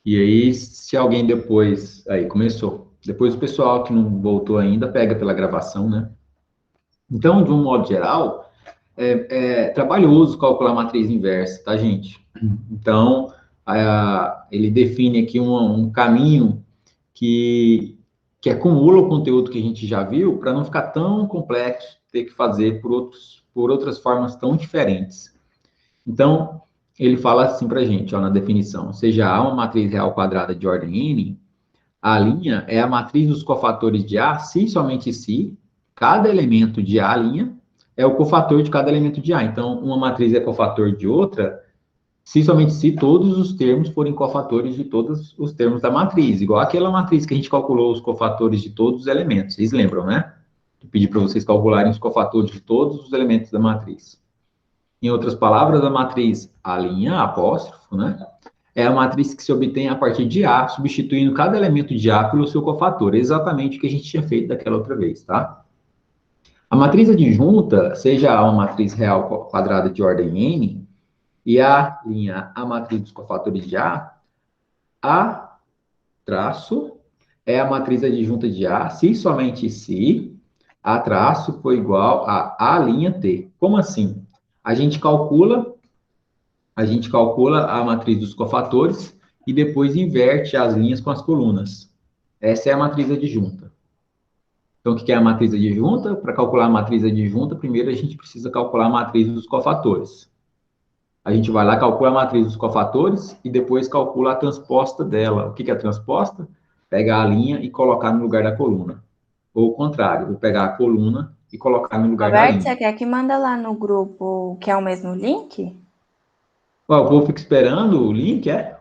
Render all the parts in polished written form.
E aí, se alguém depois... Aí, começou. Depois o pessoal que não voltou ainda pega pela gravação, né? Então, de um modo geral, é trabalhoso calcular a matriz inversa, tá, gente? Então, ele define aqui um caminho que, que acumula o conteúdo que a gente já viu para não ficar tão complexo ter que fazer por outras formas tão diferentes. Então, ele fala assim para a gente, ó, na definição, seja A uma matriz real quadrada de ordem n, a linha é a matriz dos cofatores de A, se e somente se cada elemento de A' é o cofator de cada elemento de A. Então, uma matriz é cofator de outra, se somente se todos os termos forem cofatores de todos os termos da matriz. Igual aquela matriz que a gente calculou os cofatores de todos os elementos. Vocês lembram, né? Eu pedi para vocês calcularem os cofatores de todos os elementos da matriz. Em outras palavras, a matriz A', apóstrofo, né? É a matriz que se obtém a partir de A, substituindo cada elemento de A pelo seu cofator. Exatamente o que a gente tinha feito daquela outra vez, tá? A matriz adjunta, seja A uma matriz real quadrada de ordem n, e A', a matriz dos cofatores de A traço é a matriz adjunta de A, se somente se A traço for igual a T. Como assim? A gente calcula a matriz dos cofatores e depois inverte as linhas com as colunas. Essa é a matriz adjunta. Então, o que é a matriz adjunta? Para calcular a matriz adjunta, primeiro a gente precisa calcular a matriz dos cofatores. A gente vai lá, calcula a matriz dos cofatores e depois calcula a transposta dela. O que é a transposta? Pegar a linha e colocar no lugar da coluna. Ou o contrário, vou pegar a coluna e colocar no lugar da Roberto, linha. você quer que manda lá no grupo que é o mesmo link? Ué, o povo fica esperando o link, é?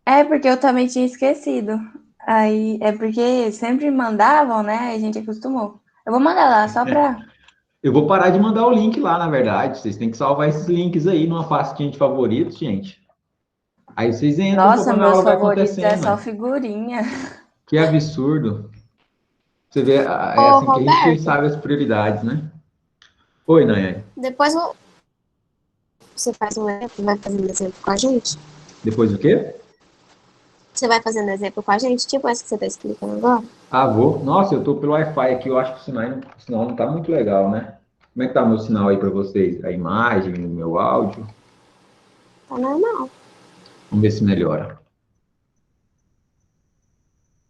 É, porque eu também tinha esquecido. Aí, é porque sempre mandavam, né? Aí a gente acostumou. Eu vou mandar lá só pra... Eu vou parar de mandar o link lá, na verdade. Vocês têm que salvar esses links aí numa pastinha de favoritos, gente. Aí vocês entram Nossa, conforme a meus aula vai favoritos é acontecendo, só né? figurinha. Que absurdo. Você vê, é Ô, assim que a gente Roberto, sabe as prioridades, né? Oi, Nayane. depois você faz um exemplo, vai fazendo exemplo com a gente? Depois do quê? Você vai fazendo exemplo com a gente, tipo essa que você está explicando agora? Ah, vou. Nossa, eu tô pelo Wi-Fi aqui, eu acho que o sinal não tá muito legal, né? Como é que tá o meu sinal aí para vocês? A imagem, o meu áudio? Tá normal. Vamos ver se melhora.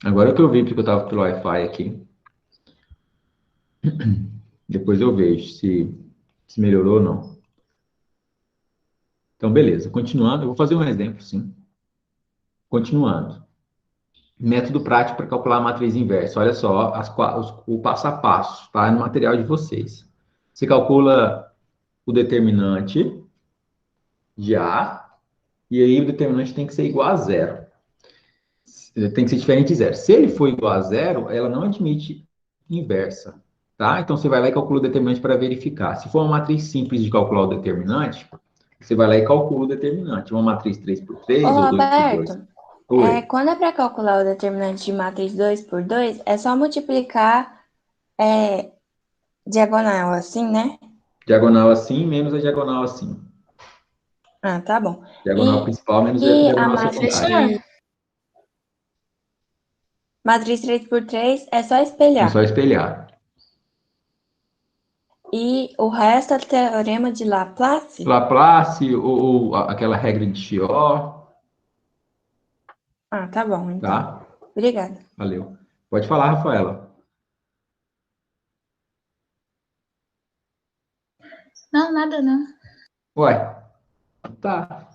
Agora que eu vi porque eu tava pelo Wi-Fi aqui. Depois eu vejo se melhorou ou não. Então, beleza. Continuando, eu vou fazer um exemplo, sim. Continuando. Método prático para calcular a matriz inversa. Olha só o passo a passo, tá? No material de vocês. Você calcula o determinante de A, e aí o determinante tem que ser igual a zero. Tem que ser diferente de zero. Se ele for igual a zero, ela não admite inversa, tá? Então, você vai lá e calcula o determinante para verificar. Se for uma matriz simples de calcular o determinante, você vai lá e calcula o determinante. Uma matriz 3 por Ô, 3 ou 2 por 2. Roberto, Oi. quando é para calcular o determinante de matriz 2 por 2, é só multiplicar diagonal assim, né? Diagonal assim menos a diagonal assim. Ah, tá bom. Diagonal E, principal menos a e a diagonal Pode secundária. fechar. matriz 3 por 3 é só É só espelhar. espelhar. E o resto é teorema de Laplace? Laplace ou aquela regra de Chió, Ah, tá bom, então. tá? Obrigada. Valeu. Pode falar, Rafaela. Não, nada não. Ué, tá.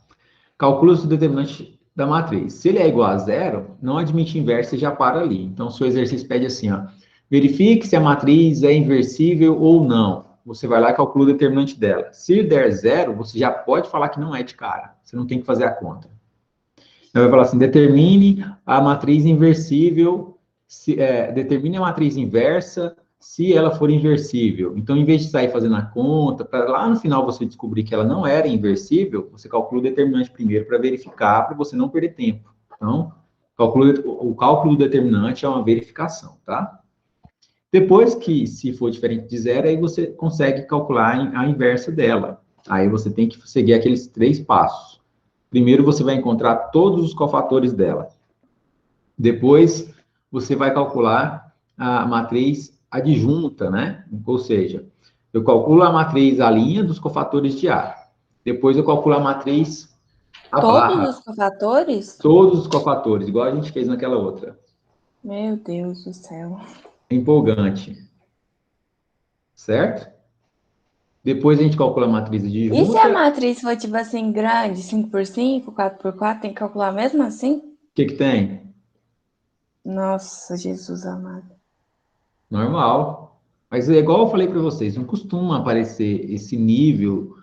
Calcula o determinante da matriz. Se ele é igual a zero, não admite inversa e já para ali. Então, seu exercício pede assim, ó. Verifique se a matriz é inversível ou não. Você vai lá e calcula o determinante dela. Se der zero, você já pode falar que não é de cara. Você não tem que fazer a conta. Então, vai falar assim, determine a matriz inversível, determine a matriz inversa se ela for inversível. Então, em vez de sair fazendo a conta, para lá no final você descobrir que ela não era inversível, você calcula o determinante primeiro para verificar, para você não perder tempo. Então, o cálculo do determinante é uma verificação, tá? Depois que, se for diferente de zero, aí você consegue calcular a inversa dela. Aí você tem que seguir aqueles 3 passos. Primeiro você vai encontrar todos os cofatores dela. Depois você vai calcular a matriz adjunta, né? Ou seja, eu calculo a matriz A' dos cofatores de A. Depois eu calculo a matriz A barra. Todos os cofatores? Todos os cofatores, igual a gente fez naquela outra. Meu Deus do céu. Empolgante. Certo? Depois a gente calcula a matriz E se a adjunta. matriz for, tipo assim, grande, 5x5, 4x4, tem que calcular mesmo assim? O que tem? Nossa, Jesus amado. Normal. Mas é igual eu falei para vocês, não costuma aparecer esse nível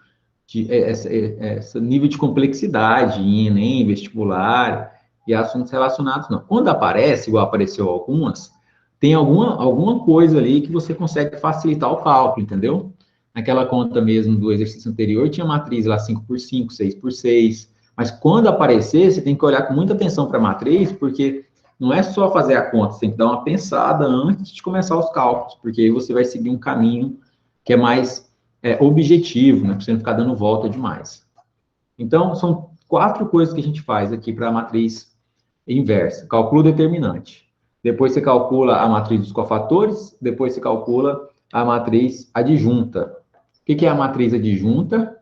esse nível de complexidade em Enem, vestibular e assuntos relacionados, não. Quando aparece, igual apareceu algumas, tem alguma coisa ali que você consegue facilitar o cálculo, entendeu? Naquela conta mesmo do exercício anterior, tinha matriz lá 5x5, 6x6, mas quando aparecer, você tem que olhar com muita atenção para a matriz, porque não é só fazer a conta, você tem que dar uma pensada antes de começar os cálculos, porque aí você vai seguir um caminho que é mais objetivo, né, para você não ficar dando volta demais. Então, são 4 coisas que a gente faz aqui para a matriz inversa. Calcula o determinante. Depois você calcula a matriz dos cofatores, depois você calcula a matriz adjunta. O que é a matriz adjunta?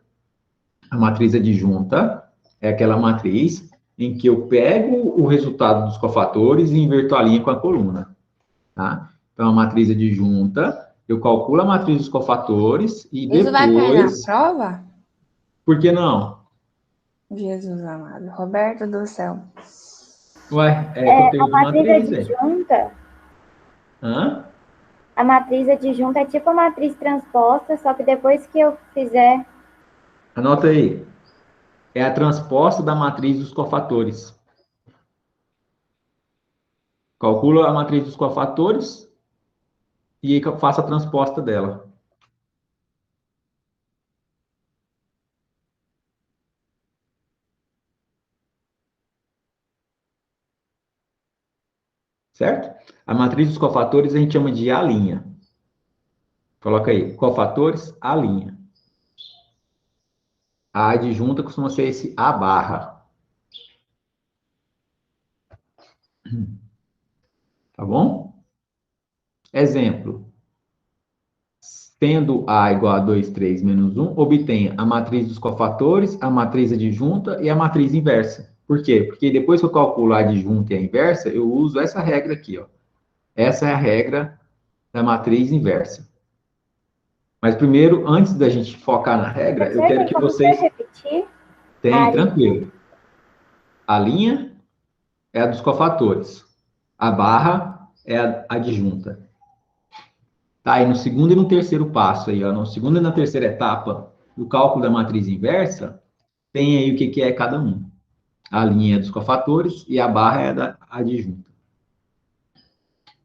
A matriz adjunta é aquela matriz em que eu pego o resultado dos cofatores e inverto a linha com a coluna. Tá? Então, a matriz adjunta, eu calculo a matriz dos cofatores e depois... Isso vai cair na prova? Por que não? Jesus amado. Roberto do céu. Ué, conteúdo a matriz matriz, adjunta. Hã? A matriz adjunta é tipo a matriz transposta, só que depois que eu fizer... Anota aí. É a transposta da matriz dos cofatores. Calcula a matriz dos cofatores e aí faça a transposta dela. Certo? A matriz dos cofatores a gente chama de A'. Coloca aí, cofatores, A'. A adjunta costuma ser esse A barra. Tá bom? Exemplo. Tendo A igual a 2, 3, menos 1, obtenha a matriz dos cofatores, a matriz adjunta e a matriz inversa. Por quê? Porque depois que eu calculo a adjunta e a inversa, eu uso essa regra aqui, ó. Essa é a regra da matriz inversa. Mas primeiro, antes da gente focar na regra, eu quero que vocês... repetir? Tem, tranquilo. A linha é a dos cofatores. A barra é a adjunta. Tá, e no segundo e no terceiro passo aí, ó, no segundo e na terceira etapa do cálculo da matriz inversa, tem aí o que é cada um. A linha é dos cofatores e a barra é da adjunta.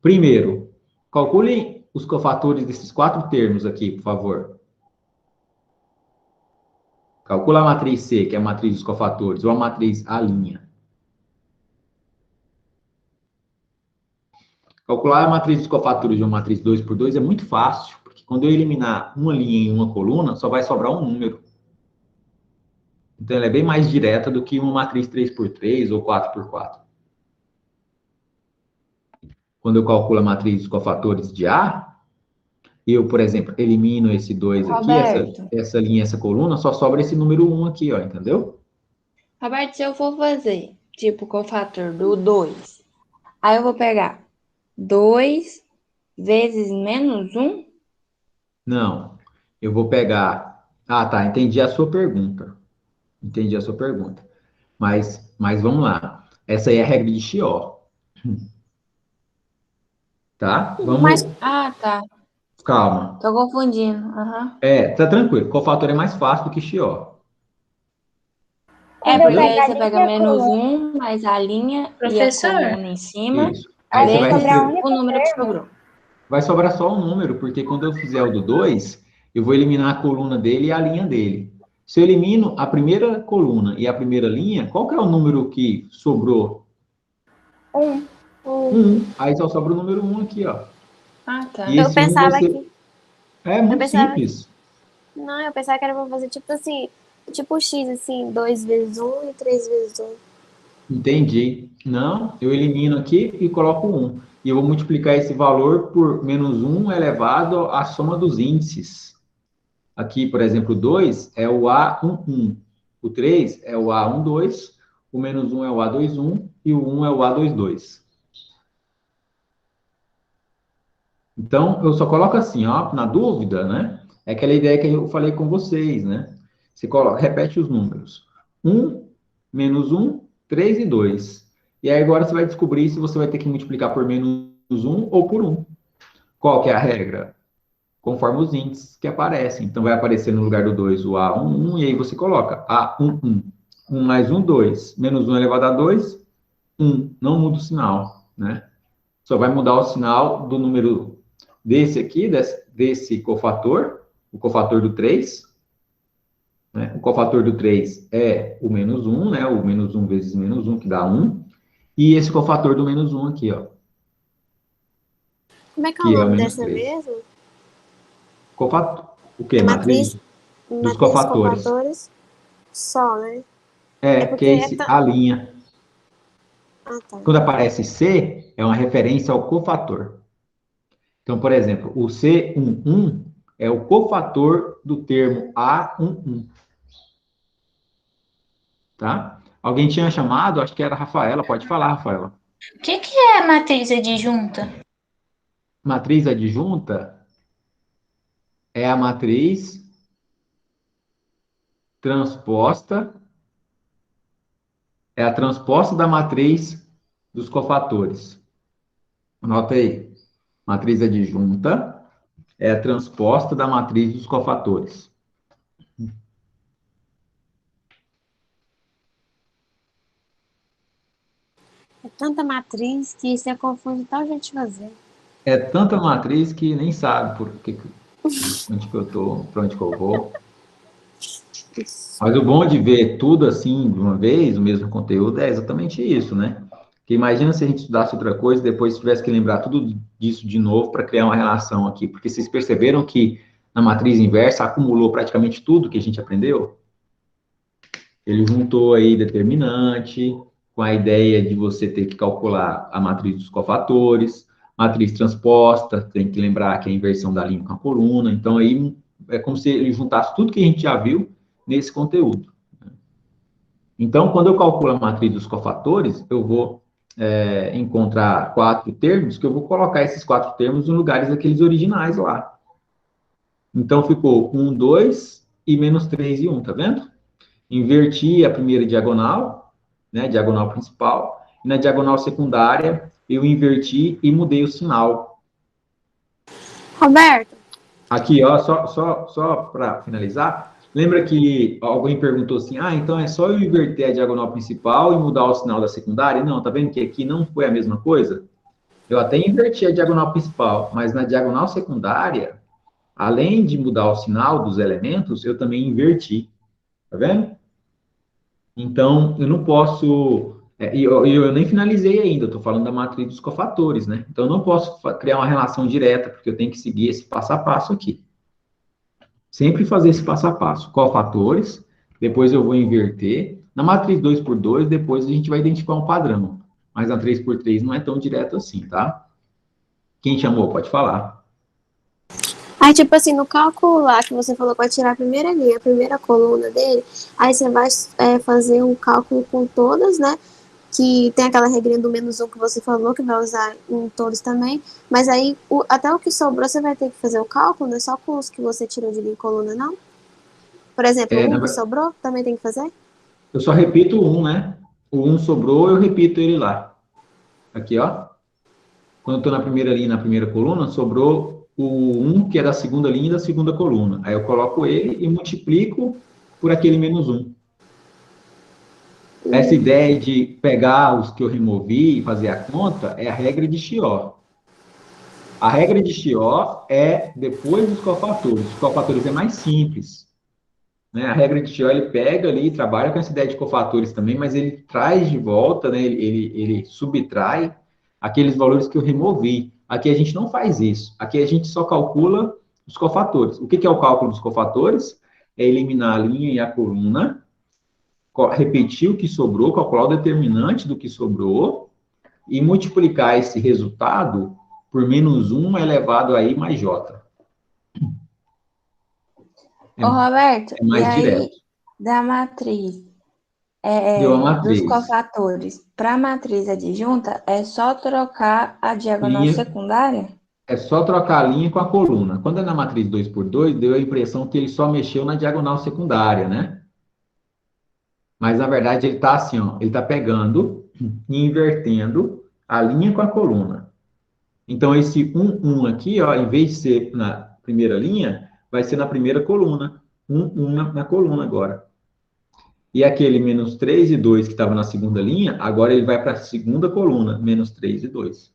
Primeiro, calculem os cofatores desses 4 termos aqui, por favor. Calcula a matriz C, que é a matriz dos cofatores, ou a matriz A'. Calcular a matriz dos cofatores de uma matriz 2 por 2 é muito fácil, porque quando eu eliminar uma linha em uma coluna, só vai sobrar um número. Então, ela é bem mais direta do que uma matriz 3 por 3 ou 4 por 4. Quando eu calculo a matriz dos cofatores de A, eu, por exemplo, elimino esse 2 aqui, essa linha, essa coluna, só sobra esse número 1 aqui, ó, entendeu? Roberto, se eu for fazer, tipo, cofator do 2, aí eu vou pegar 2 vezes menos 1? Não, eu vou pegar... Ah, tá, entendi a sua pergunta. Entendi a sua pergunta. Mas vamos lá. Essa aí é a regra de Chió. Tá? Vamos... Ah, tá. Calma. Tô confundindo. Uhum. Tá tranquilo. Cofator é mais fácil do que Chió. É, porque aí você pega menos 1, mais a linha Professor. e a coluna em cima. Isso. Aí você vai vezes o número que sobrou. Vai sobrar só um número, porque quando eu fizer o do 2, eu vou eliminar a coluna dele e a linha dele. Se eu elimino a primeira coluna e a primeira linha, qual que é o número que sobrou? 1. 1. Aí só sobra o número 1 aqui, ó. Ah, tá. E Eu esse pensava vai ser... que... É muito simples. Não, eu pensava que era pra fazer tipo assim, Tipo X, assim, 2 vezes um e 3 vezes um. Entendi. Não, eu elimino aqui e coloco 1. E eu vou multiplicar esse valor por menos 1 elevado à soma dos índices. Aqui, por exemplo, 2 é o A11. O 3 é o A12. O menos 1 é o A21. E o 1 é o A22. Então, eu só coloco assim, ó, na dúvida, né? É aquela ideia que eu falei com vocês, né? Você coloca, repete os números. 1, menos 1, 3 e 2. E aí agora você vai descobrir se você vai ter que multiplicar por menos 1 ou por 1. Qual que é a regra? Conforme os índices que aparecem. Então, vai aparecer no lugar do 2 o A11, e aí você coloca A11. 1 mais 1, 2. Menos 1 elevado a 2, 1. Não muda o sinal, né? Só vai mudar o sinal do número desse aqui, desse cofator, o cofator do 3, né? O cofator do 3 é o menos 1, né? O menos 1 vezes menos 1, que dá 1. E esse cofator do menos 1 aqui, ó, Como é que é o que é o nome menos dessa 3. mesmo? O quê? É Matriz matriz, dos matriz dos cofatores. cofatores só, né? É É, que porque é é esse A linha. Ah, tá. Quando aparece C, é uma referência ao cofator. Então, por exemplo, o C11 é o cofator do termo A11, tá? Alguém tinha chamado, acho que era a Rafaela, pode falar, Rafaela. O que que é matriz adjunta? Matriz adjunta é a matriz transposta, é a transposta da matriz dos cofatores. Anota aí. Matriz adjunta é a transposta da matriz dos cofatores. É tanta matriz que você confunde tal gente fazer. É tanta matriz que nem sabe onde que eu tô, para onde que eu vou. Mas o bom de ver tudo assim de uma vez, o mesmo conteúdo, é exatamente isso, né? Porque imagina se a gente estudasse outra coisa e depois tivesse que lembrar tudo disso de novo para criar uma relação aqui. Porque vocês perceberam que na matriz inversa acumulou praticamente tudo que a gente aprendeu? Ele juntou aí determinante, com a ideia de você ter que calcular a matriz dos cofatores, matriz transposta, tem que lembrar que é a inversão da linha com a coluna. Então, aí é como se ele juntasse tudo que a gente já viu nesse conteúdo. Então, quando eu calculo a matriz dos cofatores, eu vou encontrar 4 termos, que eu vou colocar esses 4 termos em lugares daqueles originais lá. Então, ficou 1, 2 e menos 3 e 1, tá vendo? Inverti a primeira diagonal, né, diagonal principal, e na diagonal secundária eu inverti e mudei o sinal. Roberto, Aqui, ó, só para finalizar, lembra que alguém perguntou assim, então é só eu inverter a diagonal principal e mudar o sinal da secundária? Não, tá vendo que aqui não foi a mesma coisa? Eu até inverti a diagonal principal, mas na diagonal secundária, além de mudar o sinal dos elementos, eu também inverti, tá vendo? Então, eu não posso. E eu nem finalizei ainda, estou falando da matriz dos cofatores, né? Então, eu não posso criar uma relação direta, porque eu tenho que seguir esse passo a passo aqui. Sempre fazer esse passo a passo. Cofatores, depois eu vou inverter. Na matriz 2 por 2, depois a gente vai identificar um padrão. Mas na 3 por 3 não é tão direto assim, tá? Quem chamou, pode falar. aí tipo assim, no cálculo lá que você falou que vai tirar a primeira linha, a primeira coluna dele, aí você vai fazer um cálculo com todas, né? Que tem aquela regrinha do menos um que você falou, que vai usar em todos também. Mas aí, até o que sobrou, você vai ter que fazer o cálculo, não é só com os que você tirou de linha e coluna, não? Por exemplo, É, um que sobrou, também tem que fazer? eu só repito um, né? O um sobrou, eu repito ele lá. Aqui, ó. Quando eu estou na primeira linha, na primeira coluna, sobrou o 1, que é da segunda linha e da segunda coluna. Aí eu coloco ele e multiplico por aquele menos 1. Essa ideia de pegar os que eu removi e fazer a conta é a regra de Chió. A regra de Chió é depois dos cofatores. Os cofatores é mais simples, né? A regra de Chió, ele pega ali, trabalha com essa ideia de cofatores também, mas ele traz de volta, né? Ele subtrai aqueles valores que eu removi. Aqui a gente não faz isso. Aqui a gente só calcula os cofatores. O que é o cálculo dos cofatores? é eliminar a linha e a coluna, repetir o que sobrou, calcular o determinante do que sobrou, e multiplicar esse resultado por menos 1 elevado a I mais J. Ô, Roberto, É mais e aí, direto. da matriz, Deu a dos matriz. cofatores para a matriz adjunta, é só trocar a diagonal Linha. secundária? É só trocar a linha com a coluna. Quando é na matriz 2 por 2, deu a impressão que ele só mexeu na diagonal secundária, né? Mas, na verdade, ele está assim, ó. Ele está pegando e invertendo a linha com a coluna. Então, esse 1, 1 aqui, ó, em vez de ser na primeira linha, vai ser na primeira coluna. 1, 1 na coluna agora. E aquele menos 3 e 2 que estava na segunda linha, agora ele vai para a segunda coluna, menos 3 e 2.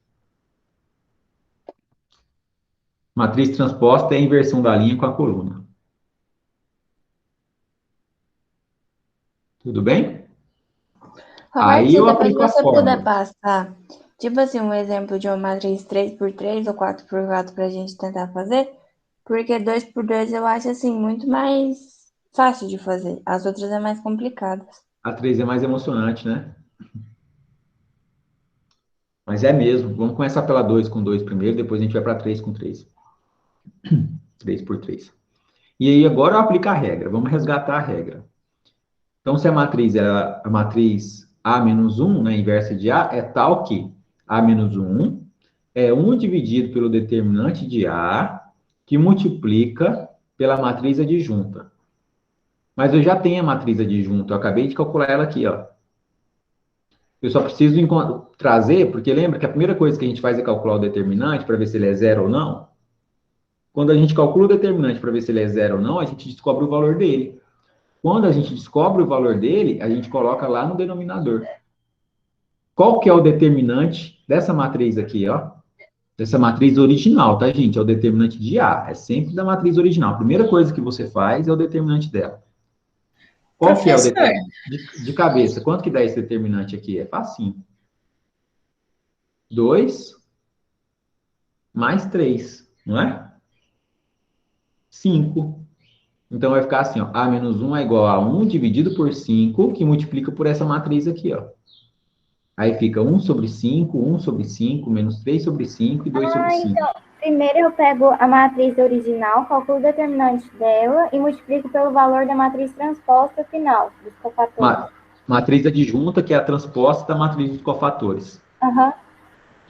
Matriz transposta é a inversão da linha com a coluna. Tudo bem? Aí Roberto, eu depois aplico a você puder fórmula. passar, tipo assim, um exemplo de uma matriz 3 por 3 ou 4 por 4 para a gente tentar fazer, porque 2 por 2 eu acho, assim, muito mais fácil de fazer. As outras é mais complicadas. A 3 é mais emocionante, né? Mas é mesmo. Vamos começar pela 2 com 2 primeiro, depois a gente vai para 3 com 3. 3 por 3. E aí agora eu aplico a regra. Vamos resgatar a regra. Então, se a matriz é a matriz A menos 1, né, inversa de A, é tal que A menos 1 é 1 dividido pelo determinante de A, que multiplica pela matriz adjunta. Mas eu já tenho a matriz adjunta, eu acabei de calcular ela aqui, ó. Eu só preciso trazer, porque lembra que a primeira coisa que a gente faz é calcular o determinante para ver se ele é zero ou não? Quando a gente calcula o determinante para ver se ele é zero ou não, a gente descobre o valor dele. Quando a gente descobre o valor dele, a gente coloca lá no denominador. Qual que é o determinante dessa matriz aqui, ó? Dessa matriz original, tá, gente? É o determinante de A. É sempre da matriz original. A primeira coisa que você faz é o determinante dela. Qual que é o Professor, determinante? De cabeça, quanto que dá esse determinante aqui? É facinho. 2 mais 3, não é? 5. Então, vai ficar assim, ó. A menos 1 é igual a 1 dividido por 5, que multiplica por essa matriz aqui, ó. Aí fica 1 sobre 5, 1 sobre 5, menos 3 sobre 5 e 2 sobre 5. Então, primeiro eu pego a matriz original, calculo o determinante dela e multiplico pelo valor da matriz transposta final, dos cofatores. Matriz adjunta, que é a transposta da matriz dos cofatores. Aham.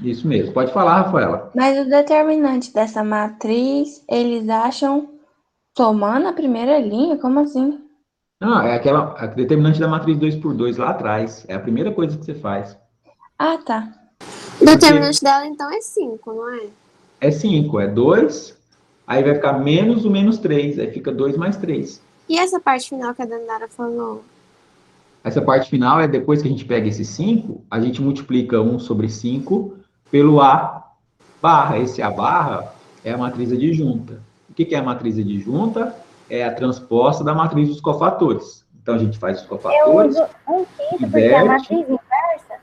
Isso mesmo. Pode falar, Rafaela. Mas o determinante dessa matriz, eles acham somando a primeira linha? Como assim? Não, é a determinante da matriz 2 por 2 lá atrás. É a primeira coisa que você faz. Ah, tá. O determinante dela, então, é 5, não é? É 5, é 2, aí vai ficar menos o menos 3, aí fica 2 mais 3. E essa parte final que a Dandara falou? Essa parte final é depois que a gente pega esse 5, a gente multiplica 1 sobre 5 pelo A barra. Esse A barra é a matriz adjunta. O que é a matriz adjunta? É a transposta da matriz dos cofatores. Então, a gente faz os Eu cofatores. uso 1/5 porque é a matriz inversa.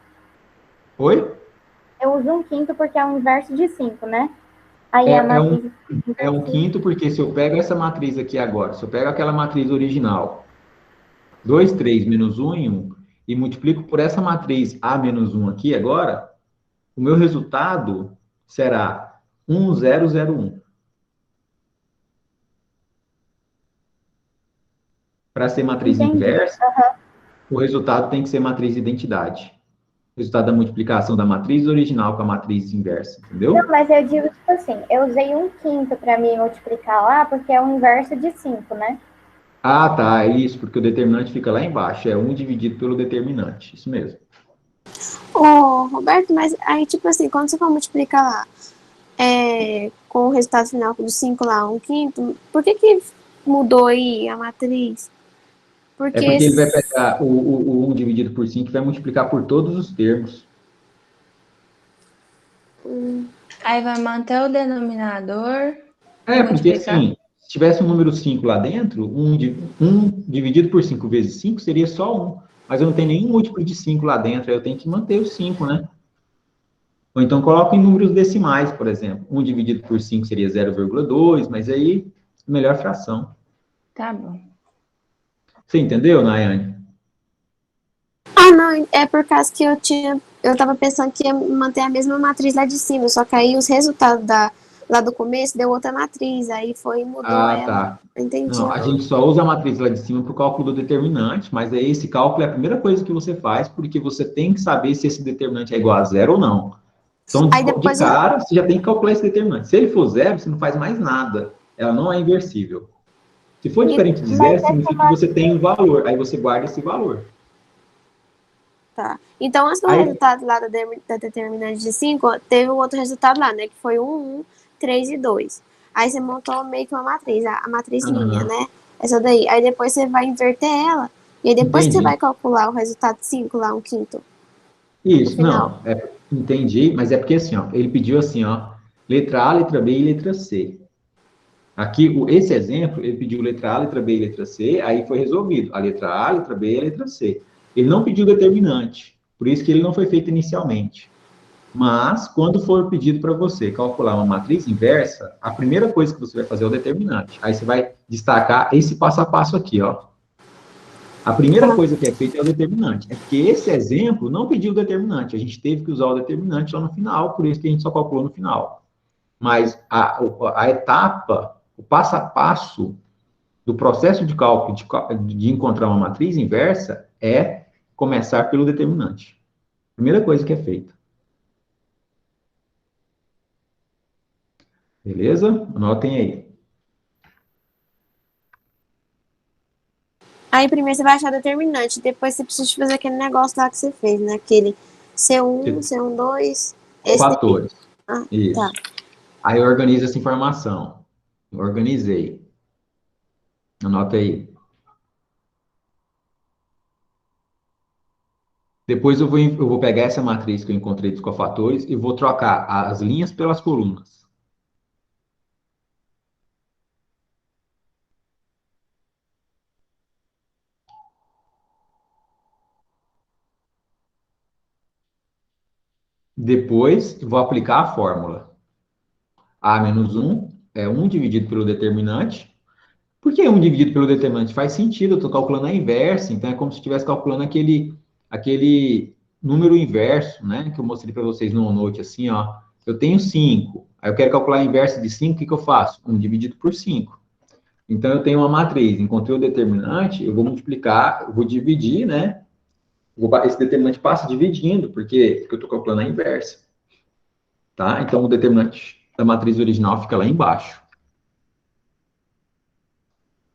Oi? Eu uso 1/5 porque é o inverso de 5, né? Aí a matriz... É 1/5 porque se eu pego essa matriz aqui agora, se eu pego aquela matriz original, 2, 3, menos 1 e 1, e multiplico por essa matriz A menos 1 aqui agora, o meu resultado será 1, 0, 0, 1. Para ser matriz inversa, o resultado tem que ser matriz identidade. O resultado da multiplicação da matriz original com a matriz inversa, entendeu? Não, mas eu digo tipo assim, eu usei 1/5 para me multiplicar lá, porque é o inverso de 5, né? Ah, tá, é isso, porque o determinante fica lá embaixo, é 1 dividido pelo determinante, isso mesmo. Ô, Roberto, mas aí, tipo assim, quando você for multiplicar lá, com o resultado final do 5 lá, 1/5, por que mudou aí a matriz? É porque ele vai pegar o 1 dividido por 5 e vai multiplicar por todos os termos. Aí vai manter o denominador. É, porque multiplicar. assim, se tivesse um número 5 lá dentro, 1 dividido por 5 vezes 5 seria só 1. Mas eu não tenho nenhum múltiplo de 5 lá dentro, aí eu tenho que manter o 5, né? Ou então coloco em números decimais, por exemplo. 1 dividido por 5 seria 0,2, mas aí, melhor fração. Tá bom. Você entendeu, Nayane? Ah, não, é por causa que eu tava pensando que ia manter a mesma matriz lá de cima, só que aí os resultados lá do começo deu outra matriz, aí foi e mudou Ah, ela. tá. Entendi Não, a agora. gente só usa a matriz lá de cima para o cálculo do determinante, mas aí esse cálculo é a primeira coisa que você faz, porque você tem que saber se esse determinante é igual a zero ou não. Então, Aí de depois cara, você já tem que calcular esse determinante. Se ele for zero, você não faz mais nada. Ela não é inversível. Se for diferente de Mas zero, essa significa que você tem um valor. Aí você guarda esse valor. tá. Então, antes do Aí, resultado lá da determinante de 5, teve o outro resultado lá, né? Que foi 1, 3 e 2. Aí você montou meio que uma matriz, a matrizzinha, aham, né? Essa daí. Aí depois você vai inverter ela. E aí depois que você vai entendi. calcular o resultado 5 lá, um quinto, no Isso, final. não, entendi, mas é porque assim, ó, ele pediu assim, ó, letra A, letra B e letra C. Aqui, esse exemplo, ele pediu letra A, letra B e letra C, aí foi resolvido. A letra A, a letra B e a letra C. Ele não pediu determinante, por isso que ele não foi feito inicialmente. Mas, quando for pedido para você calcular uma matriz inversa, a primeira coisa que você vai fazer é o determinante. Aí você vai destacar esse passo a passo aqui, ó. A primeira Tá. coisa que é feita é o determinante. É porque esse exemplo não pediu o determinante. A gente teve que usar o determinante lá no final, por isso que a gente só calculou no final. Mas a etapa, o passo a passo do processo de cálculo de encontrar uma matriz inversa é começar pelo determinante. Primeira coisa que é feita. Beleza? Anotem aí. Aí primeiro você vai achar determinante, depois você precisa fazer aquele negócio lá que você fez, né? Aquele C1, C12, esse daí. Fatores. Ah, tá. Isso. Aí organiza essa informação. Organizei. Anota aí. Depois eu vou pegar essa matriz que eu encontrei dos cofatores e vou trocar as linhas pelas colunas. Depois, vou aplicar a fórmula. A menos 1 é 1 dividido pelo determinante. Por que 1 dividido pelo determinante? Faz sentido, eu estou calculando a inversa, então é como se estivesse calculando aquele número inverso, né? Que eu mostrei para vocês no note, assim, ó. Eu tenho 5, aí eu quero calcular a inversa de 5, o que que eu faço? 1 dividido por 5. Então, eu tenho uma matriz, encontrei o determinante, eu vou multiplicar, eu vou dividir, né? Esse determinante passa dividindo, porque eu estou calculando a inversa, tá? Então, o determinante da matriz original fica lá embaixo,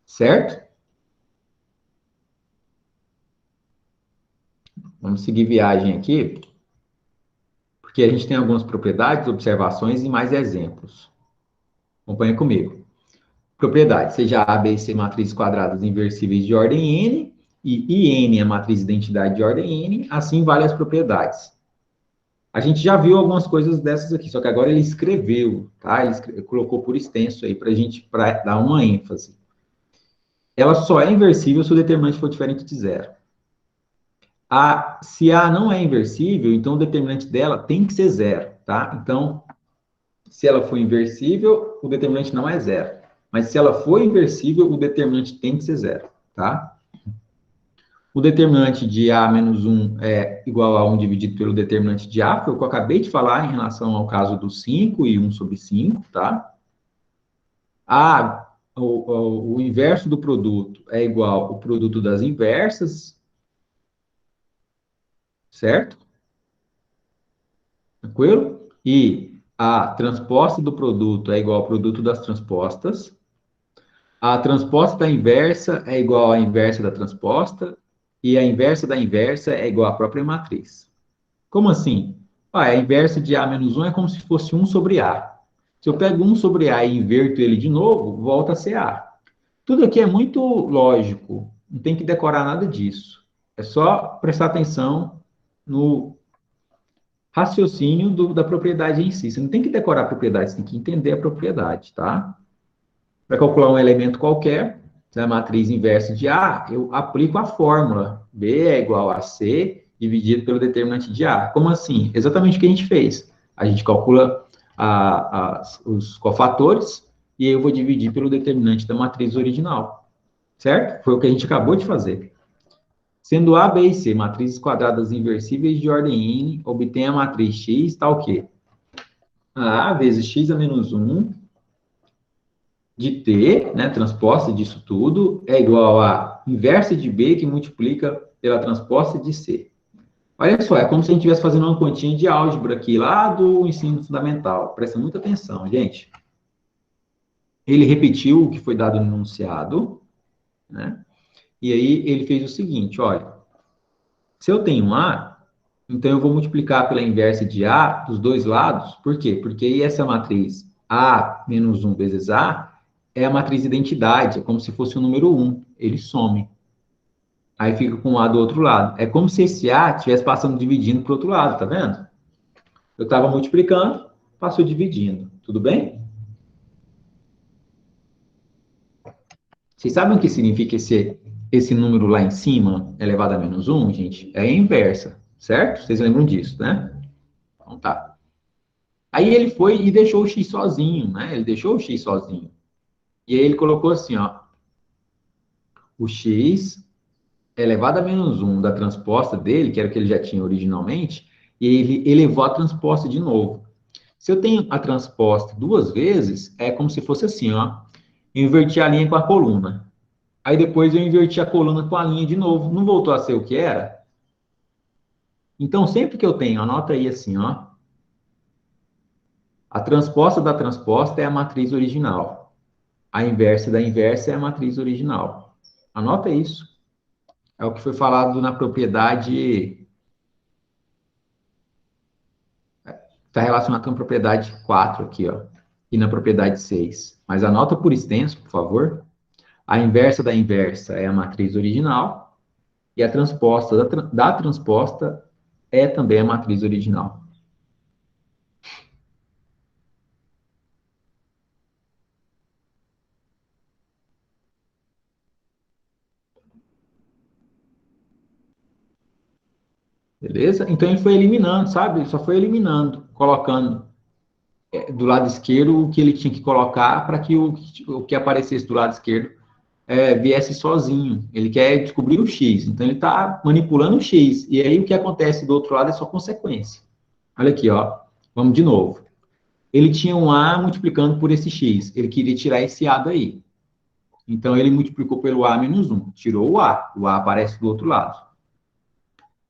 certo? Vamos seguir viagem aqui, porque a gente tem algumas propriedades, observações e mais exemplos. Acompanha comigo. Propriedades, seja A, B e C matrizes quadradas inversíveis de ordem N, e IN é a matriz de identidade de ordem N, assim vale as propriedades. A gente já viu algumas coisas dessas aqui, só que agora ele escreveu, tá? Ele colocou por extenso aí para dar uma ênfase. Ela só é inversível se o determinante for diferente de zero. Se A não é inversível, então o determinante dela tem que ser zero, tá? Então, se ela for inversível, o determinante não é zero. Mas se ela for inversível, o determinante tem que ser zero, tá? O determinante de A menos 1 é igual a 1 dividido pelo determinante de A, foi o que eu acabei de falar em relação ao caso do 5 e 1 sobre 5, tá? O inverso do produto é igual ao produto das inversas, certo? Tranquilo? E a transposta do produto é igual ao produto das transpostas. A transposta da inversa é igual à inversa da transposta. E a inversa da inversa é igual à própria matriz. Como assim? A inversa de A menos 1 é como se fosse 1 sobre A. Se eu pego 1 sobre A e inverto ele de novo, volta a ser A. Tudo aqui é muito lógico. Não tem que decorar nada disso. É só prestar atenção no raciocínio da propriedade em si. Você não tem que decorar a propriedade, você tem que entender a propriedade, tá? Para calcular um elemento qualquer, na matriz inversa de A, eu aplico a fórmula. B é igual a C dividido pelo determinante de A. Como assim? Exatamente o que a gente fez. A gente calcula os cofatores e eu vou dividir pelo determinante da matriz original. certo? Foi o que a gente acabou de fazer. Sendo A, B e C matrizes quadradas inversíveis de ordem n, obtém a matriz X, tá o quê? A vezes x a menos 1 de T, né, transposta disso tudo, é igual a inversa de B que multiplica pela transposta de C. Olha só, é como se a gente estivesse fazendo uma continha de álgebra aqui, lá do ensino fundamental. Presta muita atenção, gente. Ele repetiu o que foi dado no enunciado, né? E aí ele fez o seguinte, olha, se eu tenho A, então eu vou multiplicar pela inversa de A dos dois lados. Por quê? Porque aí essa matriz A menos 1 vezes A é a matriz identidade, é como se fosse o número 1, ele some. Aí fica com A do outro lado. É como se esse A estivesse passando dividindo para o outro lado, tá vendo? Eu estava multiplicando, passou dividindo. Tudo bem? Vocês sabem o que significa esse número lá em cima, elevado a menos 1, gente? É a inversa, certo? Vocês lembram disso, né? Então tá. Aí ele foi e deixou o x sozinho, né? Ele deixou o x sozinho. E aí ele colocou assim, ó. O x elevado a menos 1 da transposta dele, que era o que ele já tinha originalmente, e ele elevou a transposta de novo. Se eu tenho a transposta duas vezes, é como se fosse assim, ó. Eu inverti a linha com a coluna. Aí depois eu inverti a coluna com a linha de novo. Não voltou a ser o que era? Então, sempre que eu tenho, anota aí assim, ó. A transposta da transposta é a matriz original. A inversa da inversa é a matriz original. Anota isso. É o que foi falado na propriedade. Está relacionado com a propriedade 4 aqui, ó. E na propriedade 6. Mas anota por extenso, por favor. A inversa da inversa é a matriz original. E a transposta da transposta é também a matriz original. Beleza? Então ele foi eliminando, sabe? Ele só foi eliminando, colocando do lado esquerdo o que ele tinha que colocar para que o que aparecesse do lado esquerdo viesse sozinho. Ele quer descobrir o X, então ele está manipulando o X. E aí o que acontece do outro lado é só consequência. Olha aqui, ó. Vamos de novo. Ele tinha um A multiplicando por esse X. Ele queria tirar esse A daí. Então ele multiplicou pelo A menos 1. Tirou o A. O A aparece do outro lado.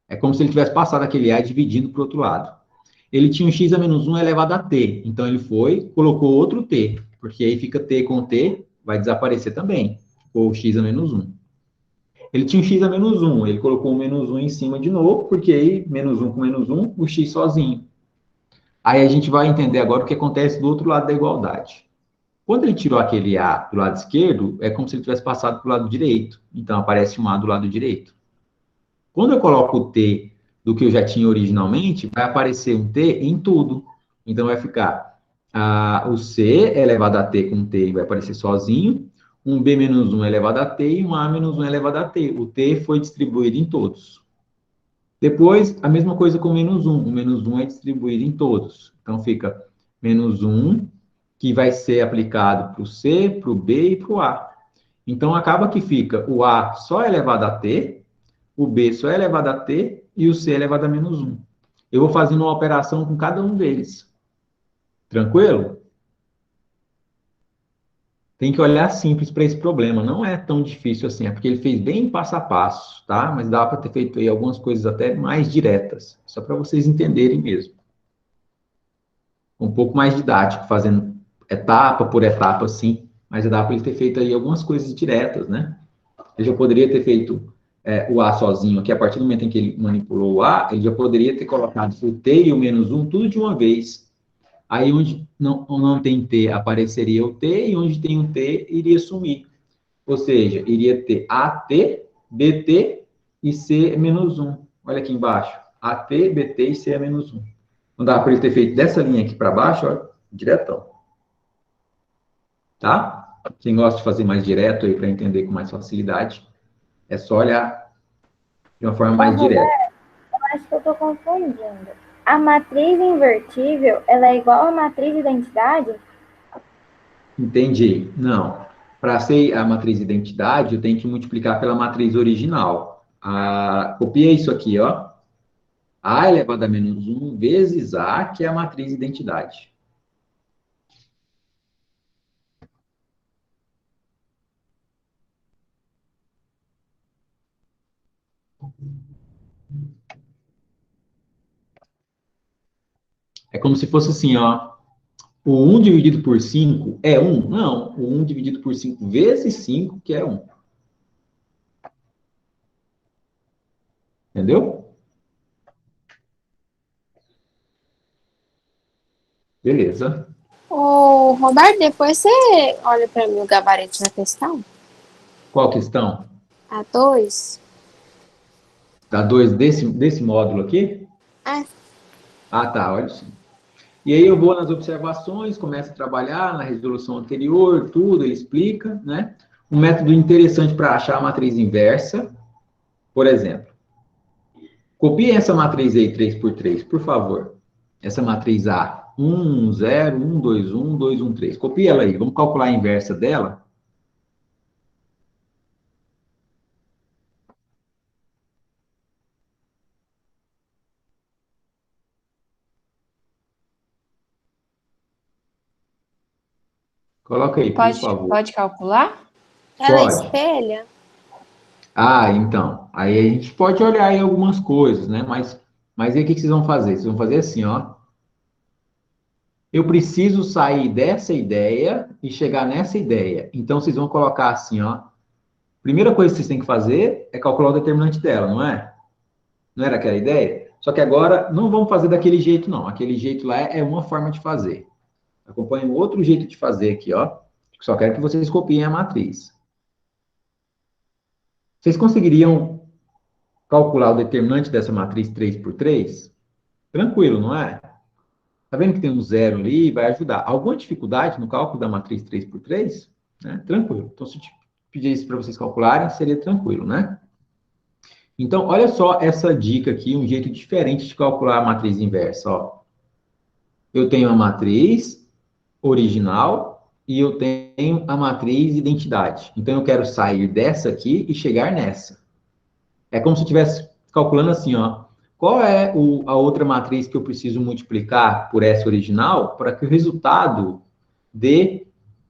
É como se ele tivesse passado aquele A dividindo para o outro lado. Ele tinha um x a menos 1 elevado a t. Então, ele foi, colocou outro t, porque aí fica t com t, vai desaparecer também. Ficou x a menos 1. Ele tinha um x a menos 1, ele colocou o menos 1 em cima de novo, porque aí, menos 1 com menos 1, o x sozinho. Aí a gente vai entender agora o que acontece do outro lado da igualdade. Quando ele tirou aquele a do lado esquerdo, é como se ele tivesse passado para o lado direito. Então, aparece um a do lado direito. Quando eu coloco o t do que eu já tinha originalmente, vai aparecer um t em tudo. Então, vai ficar o c elevado a t com t, vai aparecer sozinho, um b menos 1 elevado a t e um a menos 1 elevado a t. O t foi distribuído em todos. Depois, a mesma coisa com o menos 1. O menos 1 é distribuído em todos. Então, fica menos 1, que vai ser aplicado para o c, para o b e para o a. Então, acaba que fica o a só elevado a t, o b só é elevado a t e o c é elevado a menos 1. Eu vou fazendo uma operação com cada um deles. Tranquilo? Tem que olhar simples para esse problema. Não é tão difícil assim, é porque ele fez bem passo a passo, tá? Mas dá para ter feito aí algumas coisas até mais diretas, só para vocês entenderem mesmo. Um pouco mais didático, fazendo etapa por etapa, assim, mas dá para ele ter feito aí algumas coisas diretas, né? Ele já poderia ter feito o A sozinho aqui, a partir do momento em que ele manipulou o A, ele já poderia ter colocado o T e o menos 1 tudo de uma vez. Aí onde não tem T, apareceria o T, e onde tem o T, iria sumir. Ou seja, iria ter AT, BT e C menos 1. Olha aqui embaixo. AT, BT e C menos 1. Não dá para ele ter feito dessa linha aqui para baixo, ó, diretão. Tá? Quem gosta de fazer mais direto aí para entender com mais facilidade, é só olhar de uma forma mais direta. Eu acho que eu estou confundindo. A matriz invertível, ela é igual à matriz de identidade? Entendi. Não. para ser a matriz identidade, eu tenho que multiplicar pela matriz original. Copiei isso aqui, ó. A elevado a menos 1 vezes A, que é a matriz identidade. É como se fosse assim, ó. O 1 dividido por 5 é 1? Não. O 1 dividido por 5 vezes 5, que é 1. Entendeu? Beleza. Ô, Roberto, depois você olha para mim o gabarito da questão. Qual questão? A 2. Da 2 desse módulo aqui? É. Ah, tá, olha só. E aí eu vou nas observações, começo a trabalhar na resolução anterior, tudo, ele explica, né? Um método interessante para achar a matriz inversa, por exemplo. Copie essa matriz aí, 3 por 3, por favor. Essa matriz A, 1, 0, 1, 2, 1, 2, 1, 3. Copie ela aí, vamos calcular a inversa dela. Coloca aí, por favor. Pode calcular? Ela Pode. espelha? Ah, então. Aí a gente pode olhar aí algumas coisas, né? Mas aí o que vocês vão fazer? Vocês vão fazer assim, ó. Eu preciso sair dessa ideia e chegar nessa ideia. Então, vocês vão colocar assim, ó. Primeira coisa que vocês têm que fazer é calcular o determinante dela, não é? Não era aquela ideia? Só que agora, não vamos fazer daquele jeito, não. Aquele jeito lá é uma forma de fazer. Acompanhe um outro jeito de fazer aqui, ó. Só quero que vocês copiem a matriz. Vocês conseguiriam calcular o determinante dessa matriz 3 por 3? Tranquilo, não é? Tá vendo que tem um zero ali? Vai ajudar. Alguma dificuldade no cálculo da matriz 3 por 3? Né? Tranquilo. Então, se eu pedir isso para vocês calcularem, seria tranquilo, né? Então, olha só essa dica aqui, um jeito diferente de calcular a matriz inversa. Ó. Eu tenho a matriz original e eu tenho a matriz identidade. Então, eu quero sair dessa aqui e chegar nessa. É como se eu estivesse calculando assim, ó. Qual é a outra matriz que eu preciso multiplicar por essa original para que o resultado dê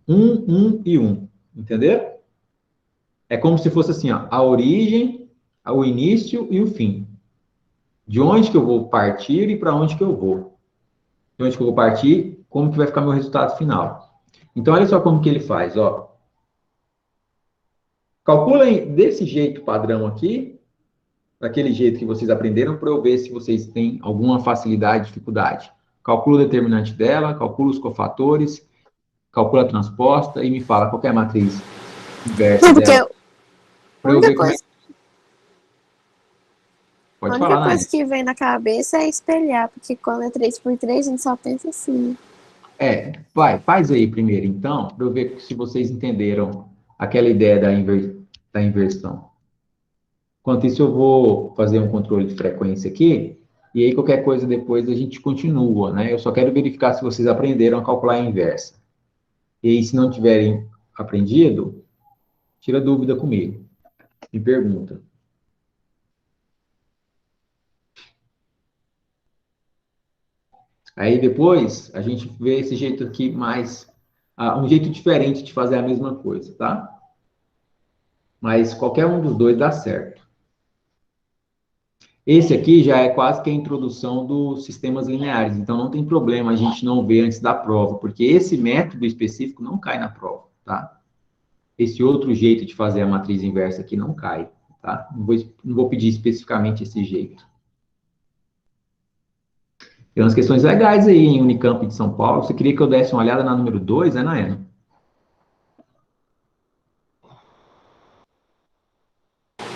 1, 1 e 1? Entendeu? É como se fosse assim, ó, a origem, o início e o fim. De onde que eu vou partir e para onde que eu vou. De onde que eu vou partir, como que vai ficar meu resultado final. Então, olha só como que ele faz, ó. Calculem desse jeito padrão aqui, daquele jeito que vocês aprenderam, para eu ver se vocês têm alguma facilidade, dificuldade. Calcula o determinante dela, calcula os cofatores, calcula a transposta e me fala qual é a matriz inversa Não, porque dela. a única coisa, Pode a falar, única coisa Nair. que vem na cabeça é espelhar, porque quando é 3 por 3 a gente só pensa assim. Faz aí primeiro, então, para eu ver se vocês entenderam aquela ideia da inversão. Enquanto isso, eu vou fazer um controle de frequência aqui, e aí qualquer coisa depois a gente continua, né? Eu só quero verificar se vocês aprenderam a calcular a inversa. E aí, se não tiverem aprendido, tira dúvida comigo. Me pergunta. Aí depois, a gente vê esse jeito aqui mais... um jeito diferente de fazer a mesma coisa, tá? Mas qualquer um dos dois dá certo. Esse aqui já é quase que a introdução dos sistemas lineares, então não tem problema a gente não ver antes da prova, porque esse método específico não cai na prova, tá? Esse outro jeito de fazer a matriz inversa aqui não cai, tá? Não vou pedir especificamente esse jeito. Tem umas questões legais aí em Unicamp de São Paulo. Você queria que eu desse uma olhada na número 2, né, Naena?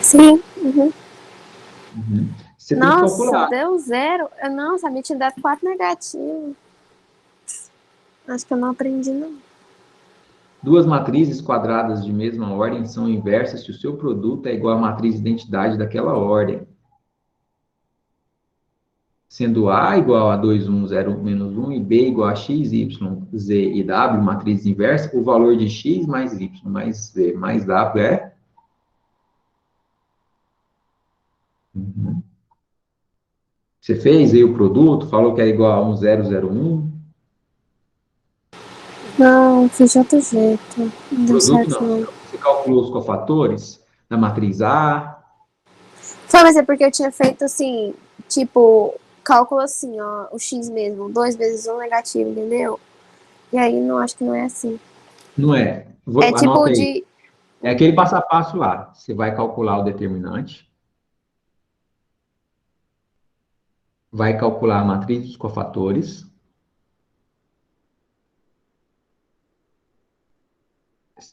Sim. Uhum. Você tem que Nossa, calcular. deu 0. Nossa, a minha tinha dado 4 negativo. Acho que eu não aprendi, não. Duas matrizes quadradas de mesma ordem são inversas se o seu produto é igual à matriz identidade daquela ordem. sendo A igual a 2, 1, 0, menos 1, e B igual a x, y, z e w, matriz inversa, o valor de x mais y mais z mais w é... Uhum. Você fez aí o produto, falou que é igual a 1001. Não, fiz de outro jeito. Não deu Produto certo, não. não. Você calculou os cofatores da matriz A. Foi, mas é porque eu tinha feito assim, tipo, cálculo assim, ó, o x mesmo, 2 vezes 1 negativo, entendeu? E aí não acho que não é assim. Não é. É tipo Anota aí. de. É aquele passo a passo lá. Você vai calcular o determinante. Vai calcular a matriz dos cofatores.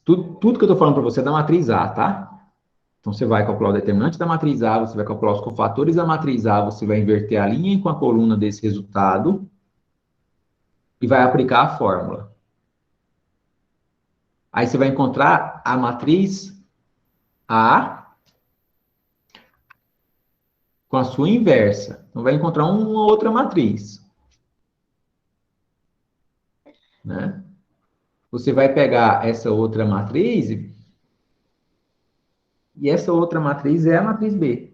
Tudo que eu estou falando para você é da matriz A, tá? Então, você vai calcular o determinante da matriz A, você vai calcular os cofatores da matriz A, você vai inverter a linha com a coluna desse resultado e vai aplicar a fórmula. Aí você vai encontrar a matriz A com a sua inversa. Então, vai encontrar uma outra matriz. Né? Você vai pegar essa outra matriz e essa outra matriz é a matriz B.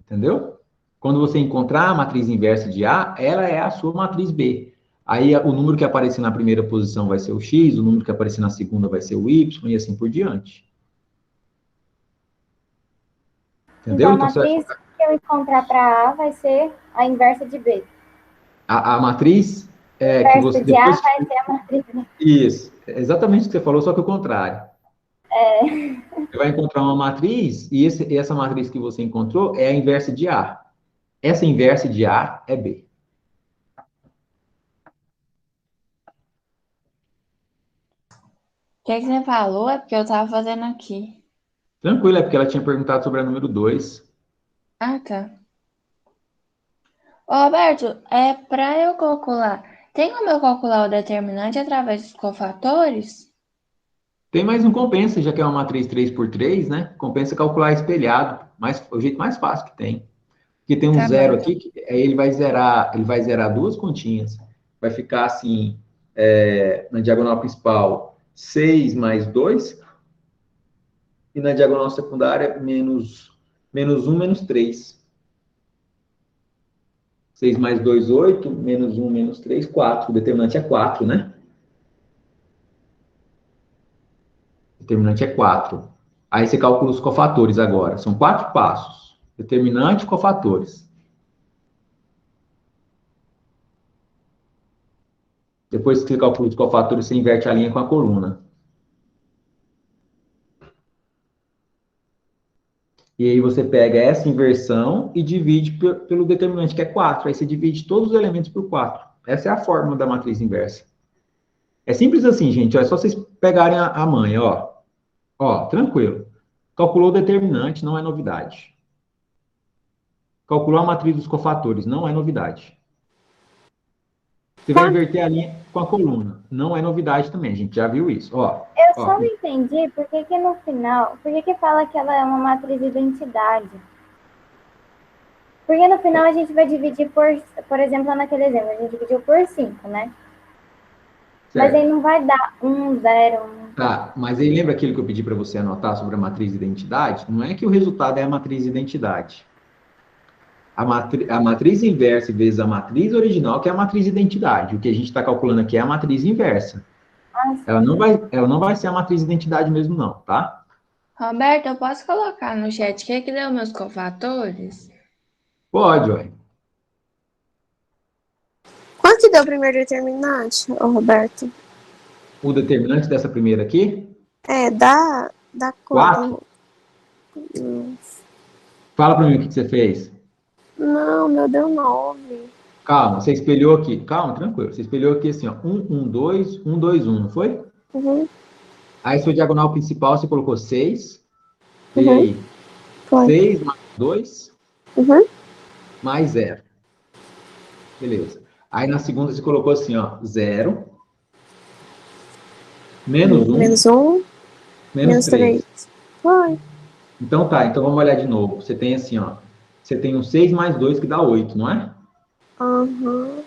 Entendeu? Quando você encontrar a matriz inversa de A, ela é a sua matriz B. Aí o número que aparecer na primeira posição vai ser o X, o número que aparecer na segunda vai ser o Y, e assim por diante. Entendeu? Então, a matriz que eu encontrar para A vai ser a inversa de B. A matriz A que inversa você de A depois... vai ser a matriz B. Isso, é exatamente o que você falou, só que o contrário. Você vai encontrar uma matriz, e essa matriz que você encontrou é a inversa de A. Essa inversa de A é B. O que você falou é porque eu tava fazendo aqui. Tranquilo, é porque ela tinha perguntado sobre a número 2. Ah, tá. Ô, Roberto, para eu calcular, tem como eu calcular o determinante através dos cofatores? Tem mais um compensa, já que é uma matriz 3 por 3, né? Compensa calcular espelhado, o jeito mais fácil que tem. Porque tem um Tá bom, zero então. aqui, aí ele vai zerar duas continhas. Vai ficar assim, na diagonal principal, 6 mais 2, e na diagonal secundária, menos 1, menos 3. 6 mais 2, 8, menos 1, menos 3, 4. O determinante é 4, né? O determinante é 4. Aí você calcula os cofatores agora. São 4 passos. Determinante e cofatores. Depois que você calcula os cofatores, você inverte a linha com a coluna. E aí você pega essa inversão e divide pelo determinante, que é 4. Aí você divide todos os elementos por 4. Essa é a fórmula da matriz inversa. É simples assim, gente. É só vocês pegarem a manha, ó. Ó, tranquilo. Calculou o determinante, não é novidade. Calculou a matriz dos cofatores, não é novidade. Você vai inverter a linha com a coluna. Não é novidade também, a gente já viu isso. Ó, Eu só não entendi por que no final, por que fala que ela é uma matriz de identidade? Porque no final a gente vai dividir por exemplo, naquele exemplo, a gente dividiu por 5, né? certo. Mas aí não vai dar 1, 0, 1. Tá, mas aí lembra aquilo que eu pedi para você anotar sobre a matriz de identidade? Não é que o resultado é a matriz de identidade. A matriz inversa vezes a matriz original, que é a matriz de identidade. O que a gente está calculando aqui é a matriz inversa. Ela não vai ser a matriz de identidade mesmo, não, tá? Roberto, eu posso colocar no chat o que deu meus cofatores? Pode, ué. Quanto que deu o primeiro determinante, ô Roberto? O determinante dessa primeira aqui? Da 4. Fala para mim o que você fez. Não, meu deu 9. Calma, você espelhou aqui. Calma, tranquilo. Você espelhou aqui assim, ó. 1, 1, 2, 1, 2, 1, não foi? Uhum. Aí, sua diagonal principal, você colocou 6. E Uhum. aí? Foi. 6 mais 2, Uhum. mais 0. Beleza. Aí, na segunda, você colocou assim, ó. 0, menos 1, Menos 1, menos 3. Foi. Então, tá. Então, vamos olhar de novo. Você tem assim, ó. você tem um 6 mais 2, que dá 8, não é? Aham.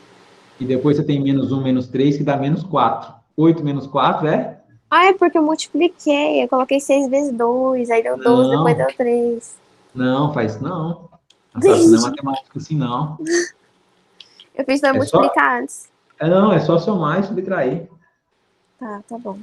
E depois você tem menos 1, menos 3, que dá menos 4. 8 menos 4 é? Ah, é porque eu multipliquei. Eu coloquei 6 vezes 2, aí deu 12, depois Não, deu 3. não, faz não. Você não é matemática assim, não. Eu fiz pra É só, multiplicar antes. não, é só somar e subtrair. Tá, tá bom.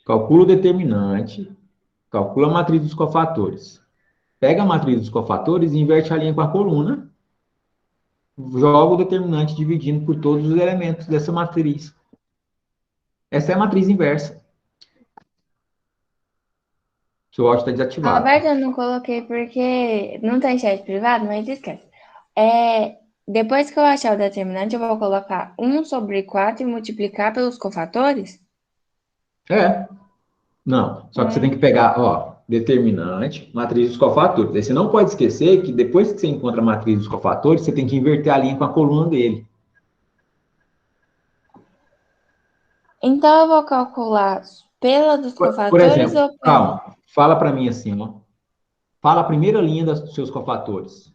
Calcula o determinante, calcula a matriz dos cofatores. Pega a matriz dos cofatores e inverte a linha com a coluna. Joga o determinante dividindo por todos os elementos dessa matriz. Essa é a matriz inversa. Seu áudio está desativado. Alberto, eu não coloquei porque não tem chat privado, mas esquece. Depois que eu achar o determinante, eu vou colocar 1 sobre 4 e multiplicar pelos cofatores? É. Não, só que você tem que pegar, ó, determinante, matriz dos cofatores. Aí você não pode esquecer que depois que você encontra a matriz dos cofatores, você tem que inverter a linha com a coluna dele. Então, eu vou calcular pela dos Por cofatores exemplo, ou pela... calma, fala para mim assim, ó. Fala a primeira linha dos seus cofatores.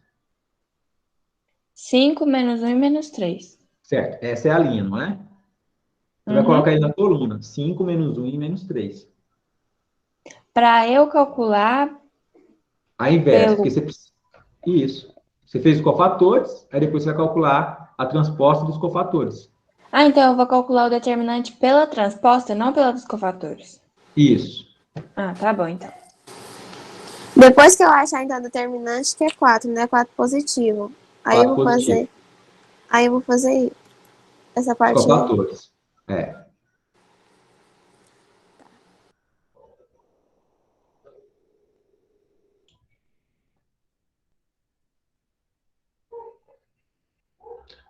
5 menos 1 e menos 3. Certo? Essa é a linha, não é? Você vai Uhum. colocar aí na coluna. 5 menos 1 e menos 3. Para eu calcular A inversa, pelo... porque você precisa. Isso. Você fez os cofatores, aí depois você vai calcular a transposta dos cofatores. Ah, então eu vou calcular o determinante pela transposta, não pela dos cofatores. Isso. Ah, tá bom, então. Depois que eu achar então o determinante, que é 4, né? 4 positivo. Aí eu 4 vou positivo. fazer. Aí eu vou fazer essa Os parte aí. cofatores. É.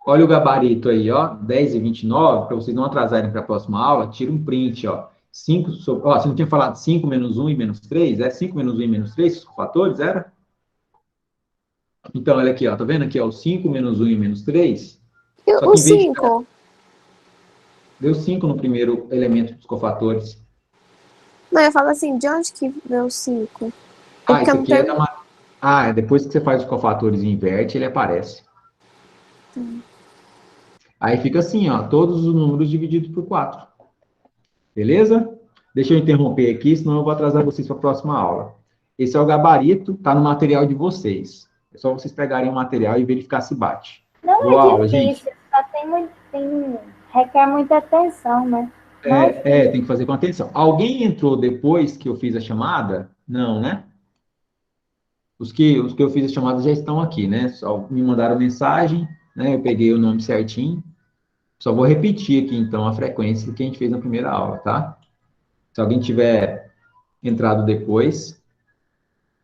Olha o gabarito aí, ó, 10 e 29, para vocês não atrasarem para a próxima aula, tira um print, ó. 5 sobre, ó, você não tinha falado 5 menos 1 e menos 3? É 5 menos 1 e menos 3, os cofatores, era? Então, olha aqui, ó, tá vendo aqui, ó, o 5 menos 1 e menos 3? E Só o que em vez de 5? deu 5 no primeiro elemento dos cofatores. Não, eu falo assim, de onde que deu 5? É Ah, porque eu isso não aqui é terminei. Ah, depois que você faz os cofatores e inverte, ele aparece. Aí fica assim, ó, todos os números divididos por 4. Beleza? Deixa eu interromper aqui, senão eu vou atrasar vocês para a próxima aula. Esse é o gabarito, tá no material de vocês. É só vocês pegarem o material e verificar se bate. Não Boa é aula, gente. difícil, só requer muita atenção, né? Não é difícil. Tem que fazer com atenção. Alguém entrou depois que eu fiz a chamada? Não, né? Os que eu fiz a chamada já estão aqui, né? Só me mandaram mensagem, né? Eu peguei o nome certinho. Só vou repetir aqui, então, a frequência do que a gente fez na primeira aula, tá? Se alguém tiver entrado depois,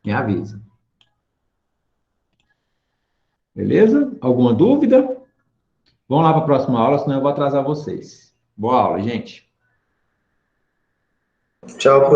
me avisa. Beleza? Alguma dúvida? Vamos lá para a próxima aula, senão eu vou atrasar vocês. Boa aula, gente. Tchau,